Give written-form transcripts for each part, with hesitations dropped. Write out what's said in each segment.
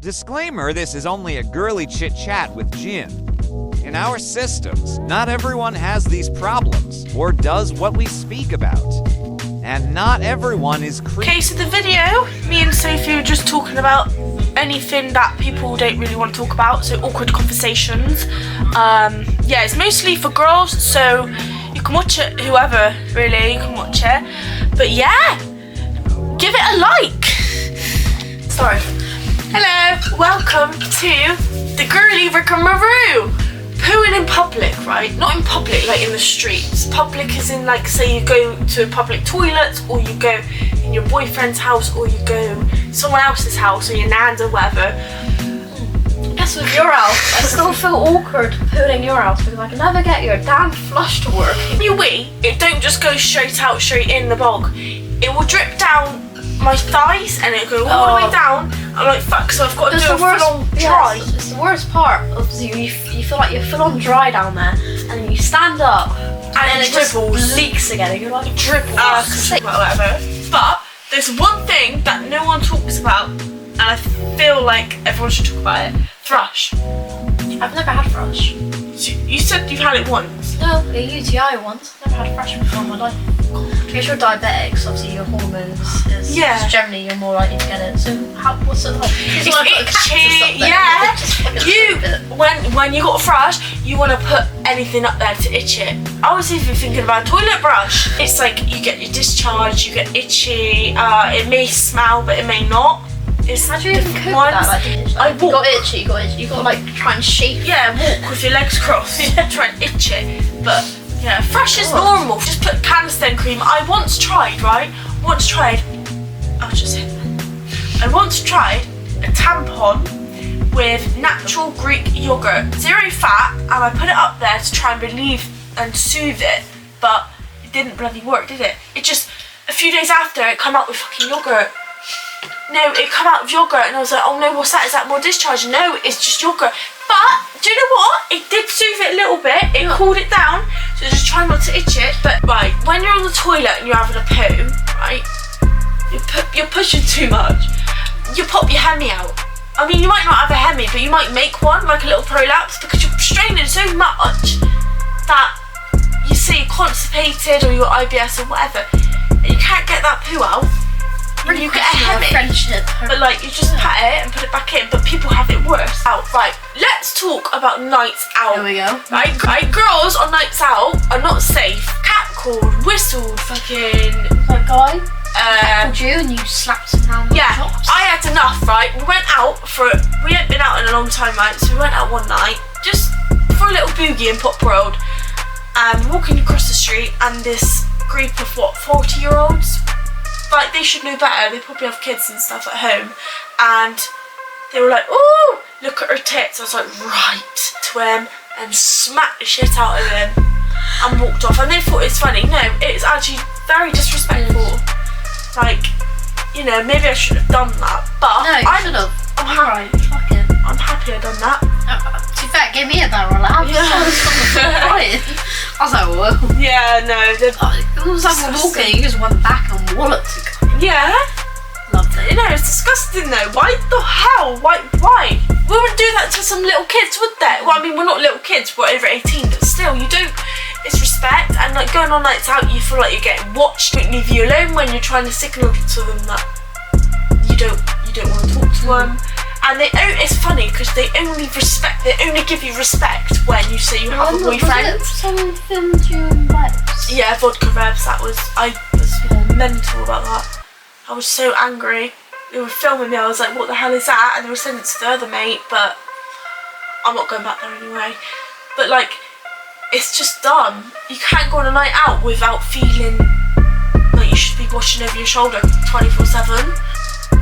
Disclaimer, this is only a girly chit-chat with Jin. In our systems, not everyone has these problems, or does what we speak about. And not everyone is Okay, so the video, me and Sophie were just talking about anything that people don't really want to talk about, so awkward conversations. Yeah, it's mostly for girls, so you can watch it, whoever, really, you can watch it. But yeah, give it a like. Sorry. Hello, welcome to the girly Rick and Maru. Pooing in public, right? Not in public, like in the streets. Public is in, like, say you go to a public toilet, or you go in your boyfriend's house, or you go someone else's house, or your nan's or whatever. Yes, with your house. I still feel awkward pooing in your house because I can never get your damn flush to work. When you wee, it don't just go straight out, straight in the bog. It will drip down my thighs and it'll go all the way down. I'm like, fuck, so I've got to do a full-on dry. Yes, it's the worst part of you feel like you're full on dry down there, and then you stand up and it dribbles. just leaks again and you're like, dribbles, whatever. But there's one thing that no one talks about, and I feel like everyone should talk about it. Thrush. I've never had thrush. So you said you've had it once. No, a UTI once. Never had thrush before in my life. Because you're diabetic, so obviously your hormones is generally you're more likely to get it. So what's it like? It's itchy. Yeah. When you got thrush, you want to put anything up there to itch it. I was even thinking about a toilet brush. It's like you get your discharge, you get itchy. It may smell, but it may not. It's how do you even cope with that? Like, you got itchy. You got to like try and shake. Yeah, walk with your legs crossed. Try and itch it, but. Yeah, thrush is normal. Just put canister cream. I once tried a tampon with natural Greek yogurt, 0 fat, and I put it up there to try and relieve and soothe it, but it didn't bloody work, did it? It just, a few days after, it came out with fucking yogurt. No, it came out with yogurt, and I was like, oh no, what's that? Is that more discharge? No, it's just yogurt. But, do you know what? It did soothe it a little bit. It cooled it down, so just try not to itch it. But, right, when you're on the toilet and you're having a poo, right, you're pushing too much. You pop your hemi out. I mean, you might not have a hemi, but you might make one, like a little prolapse, because you're straining so much that you say you're constipated or you're IBS or whatever, and you can't get that poo out. Really you get a hemi, friendship. but like you just pat it and put it back in, but people have it worse. Right, let's talk about nights out. Here we go. Right, girls on nights out are not safe. Catcalled, whistled, fucking. That guy called you and you slapped him down. Yeah, I had enough. Right, we went out we hadn't been out in a long time, right? So we went out one night just for a little boogie in Pop World, and walking across the street, and this group of 40-year-olds. Like, they should know better. They probably have kids and stuff at home. And they were like, oh, look at her tits. I was like, right, to him, and smacked the shit out of him and walked off. And they thought it was funny. No, it's actually very disrespectful. Like, you know, maybe I shouldn't have done that. But no, you should have. I'm happy. Fuck it. I'm happy I done that. To be fair, it gave me a bad roll out. I was like, whoa. Yeah, no. It was like we're walking, you just went back and walloped it. Yeah. Loved it. You know, it's disgusting though. Why the hell? Why? We wouldn't do that to some little kids, would they? Well, I mean, we're not little kids, we're over 18, but still, you don't. It's respect, and like going on nights out, you feel like you're getting watched. Don't leave you alone when you're trying to signal to them that you don't want to talk to them. And it's funny because they only give you respect when you say you have a boyfriend. Someone filmed you in Reps. Yeah, vodka Reps. I was mental about that. I was so angry. They were filming me. I was like, what the hell is that? And they were sending it to the other mate, but I'm not going back there anyway. But like, it's just dumb. You can't go on a night out without feeling like you should be watching over your shoulder 24/7.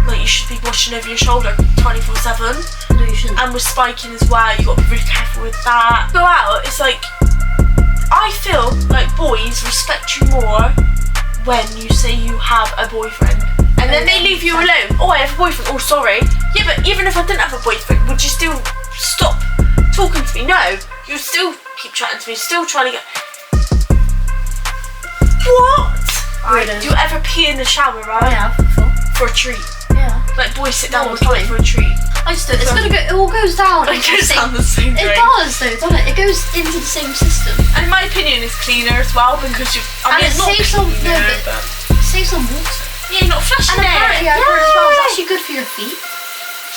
Like, you should be watching over your shoulder 24/7. No, you shouldn't. And with spiking as well, you got to be really careful with that. Go out, it's like, I feel like boys respect you more when you say you have a boyfriend. And then they leave you alone. Oh, I have a boyfriend. Oh, sorry. Yeah, but even if I didn't have a boyfriend, would you still stop talking to me? No. You still keep chatting to me, still trying to get... What? Right, do you ever pee in the shower, right? I have before. For a treat? Yeah. Like, boys sit down all the time for a treat. I just do it. It's gonna go. It all goes down. It goes down the same It drain. does though, doesn't it? It goes into the same system. And in my opinion, it's cleaner as well because you. I mean, And it it's not saves some. cleaner, No, but but saves some water. yeah, you're not flushing And it. apparently, I've heard as well, it's actually good for your feet.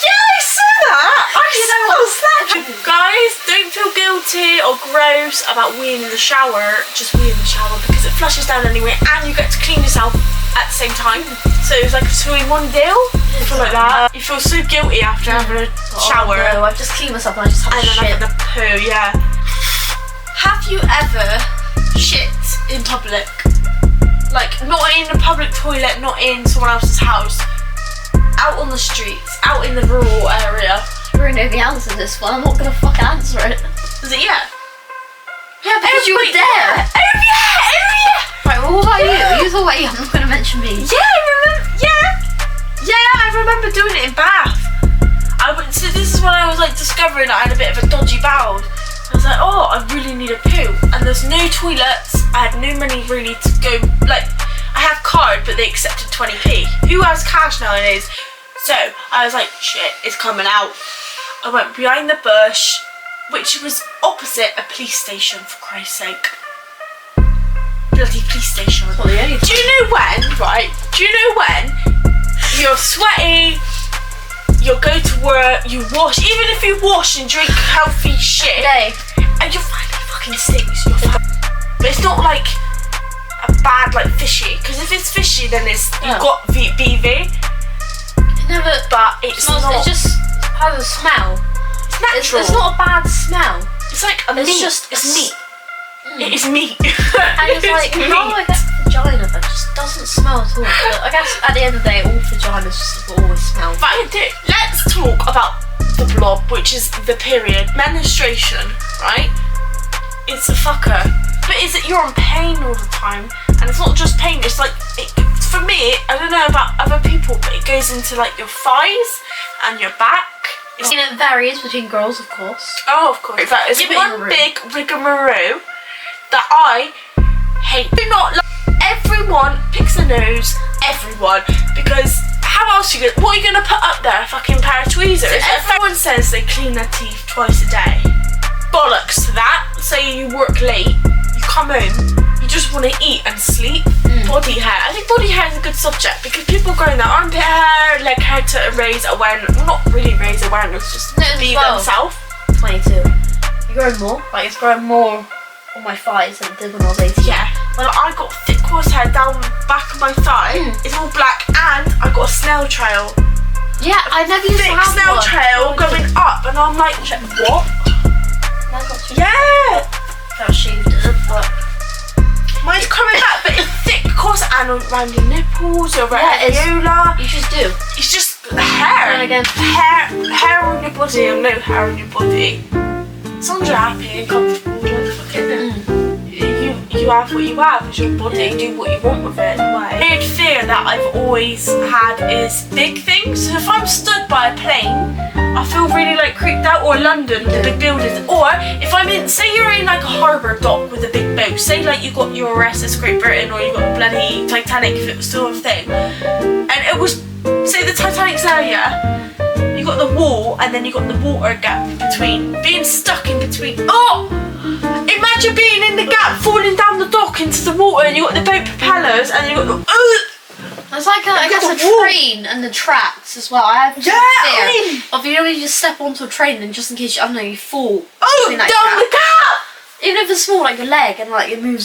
Yeah, I saw that. You know what's that? Guys, don't feel guilty or gross about weeing in the shower. Just wee in the shower because it flushes down anyway, and you get to clean yourself at the same time. So it's like a 2-in-1 deal. I feel like that. You feel so guilty after having a shower. Oh, no, I've just cleaned myself and I just had And then shit. having a poo, yeah. Have you ever shit in public? Like, not in a public toilet, not in someone else's house. Out on the streets, out in the rural area. You already know the answer to this one. I'm not gonna fucking answer it. Is it yeah? Yeah, because you were Everybody- there. Oh yeah, oh yeah. Right, well, what about Yeah. you? Either way, I'm not gonna mention me. Yeah, I remember. Yeah, I remember doing it in Bath. So this is when I was like discovering I had a bit of a dodgy bowel. I was like, oh, I really need a poo, and there's no toilets. I had no money really to go. Like, I have card, but they accepted 20p. Who has cash nowadays? So I was like, shit, it's coming out. I went behind the bush, which was opposite a police station, for Christ's sake. Bloody police station. Well, the only Do you know when, right? Do you know when you're sweaty, you'll go to work, you wash, even if you wash and drink healthy shit, day. and your family fucking stinks, but it's not like a bad, like, fishy, because if it's fishy, then it's, Yeah. you've got BV, It never. but it's smells, not, it just has a smell. it's natural. It's not a bad smell. It's like a It's meat. just It's a meat. It is meat. And it's like, how do I get vagina that just doesn't smell at all? But I guess at the end of the day, all vaginas just always smell. Right, let's talk about the blob, which is the period. Menstruation, right? It's a fucker. But is it you're in pain all the time? And it's not just pain, it's like, for me, I don't know about other people, but it goes into like your thighs and your back. I mean, it varies between girls, of course. Oh, of course. That is Yeah, but one you're big rigmarole that I hate. Do not like. Everyone picks a nose, everyone, because how else you gonna, what are you gonna put up there? A fucking pair of tweezers? Everyone says they clean their teeth twice a day. Bollocks to that. Say you work late, you come home, you just want to eat and sleep. Body hair. I think body hair is a good subject because people growing their armpit hair, leg hair to raise awareness. Well, not really raise awareness, just No, as be well. themselves. 22. You growing more? Like, it's growing more on my thighs than it did when I was 18. Yeah. Well, I got thick horse hair down the back of my thigh. It's all black, and I got a snail trail. Yeah, I never used to Thick have snail one. trail going up, and I'm like, what? I got two. Yeah. I shaved it, but Mine's coming back, but it's thick, of course, and around your nipples, around Yeah, it's- your areola. you just do. It's just hair. And again. Hair on your body and no hair on your body. As long as you're happy and comfortable, like fucking you have what you have. It's your body. Do what you want with it. The weird fear that I've always had is big things. So if I'm stood by a plane, I feel really like creeped out. Or London, the big buildings. Or if I'm in, say you're in like a harbour dock with a big boat. Say like you got your USS Great Britain or you got bloody Titanic if it was still a thing. And it was, say the Titanic's there, yeah? You got the wall and then you got the water gap between. Being stuck in between. Oh! Imagine being in the gap, falling down the dock into the water, and you got the boat propellers, and you got the. It's like I guess got a the wall. train and the tracks as well. I have Yeah, fear I mean- of you know when you just step onto a train and just in case you, I don't know, you fall. Oh, between down that the gap! Even if it's small, like your leg and like it moves